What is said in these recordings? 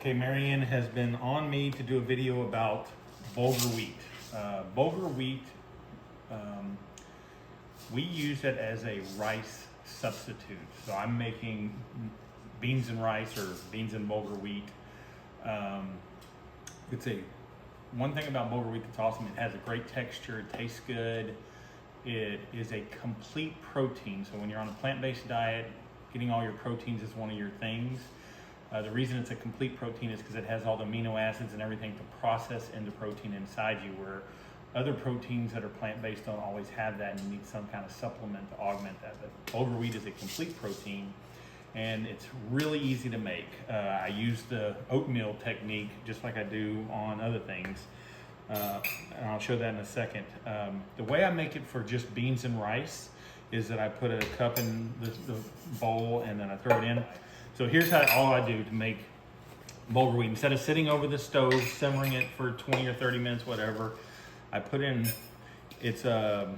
Okay, Marianne has been on me to do a video about bulgur wheat. Bulgur wheat, we use it as a rice substitute. So I'm making beans and rice or beans and bulgur wheat. One thing about bulgur wheat that's awesome, it has a great texture, it tastes good. It is a complete protein. So when you're on a plant-based diet, getting all your proteins is one of your things. The reason it's a complete protein is because it has all the amino acids and everything to process into protein inside you, where other proteins that are plant-based don't always have that, and you need some kind of supplement to augment that. But bulgur wheat is a complete protein, and it's really easy to make. I use the oatmeal technique just like I do on other things, and I'll show that in a second. The way I make it for just beans and rice is that I put a cup in the bowl and then I throw it in. So here's all I do to make bulgur wheat. Instead of sitting over the stove, simmering it for 20 or 30 minutes, whatever, I put in, it's a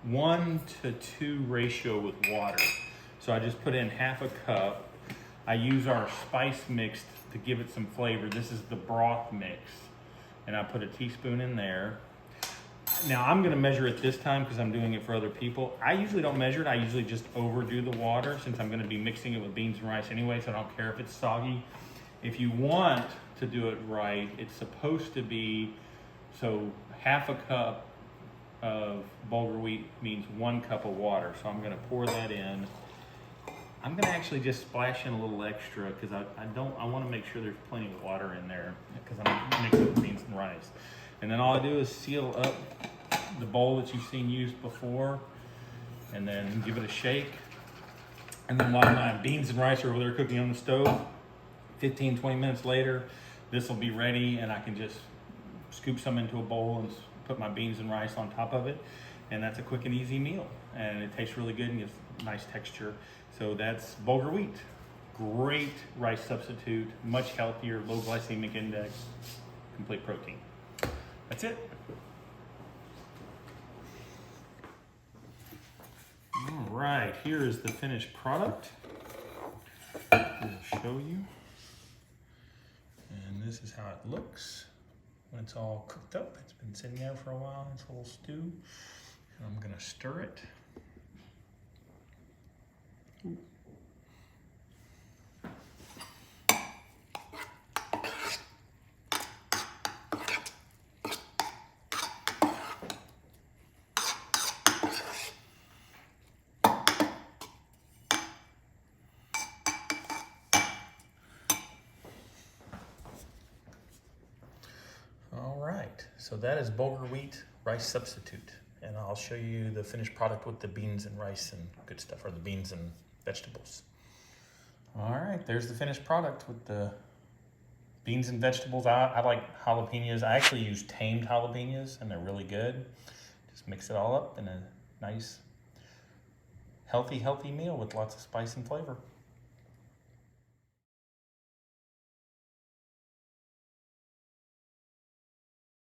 1-to-2 ratio with water. So I just put in half a cup. I use our spice mix to give it some flavor. This is the broth mix. And I put a teaspoon in there. Now I'm gonna measure it this time because I'm doing it for other people. I usually don't measure it. I usually just overdo the water since I'm gonna be mixing it with beans and rice anyway, so I don't care if it's soggy. If you want to do it right, it's supposed to be, so half a cup of bulgur wheat means 1 cup of water. So I'm gonna pour that in. I'm gonna actually just splash in a little extra because I wanna make sure there's plenty of water in there because I'm mixing with beans and rice. And then all I do is seal up the bowl that you've seen used before and then give it a shake. And then while my beans and rice are over there cooking on the stove, 15, 20 minutes later, this will be ready and I can just scoop some into a bowl and put my beans and rice on top of it. And that's a quick and easy meal. And it tastes really good and gives nice texture. So that's bulgur wheat. Great rice substitute, much healthier, low glycemic index, complete protein. That's it. All right, here is the finished product. I'll show you. And this is how it looks when it's all cooked up. It's been sitting there for a while. It's a little stew. And I'm gonna stir it. Ooh. All right, so that is bulgur wheat rice substitute. And I'll show you the finished product with the beans and rice and good stuff, or the beans and vegetables. All right, there's the finished product with the beans and vegetables. I like jalapenos. I actually use tamed jalapenos and they're really good. Just mix it all up in a nice, healthy meal with lots of spice and flavor.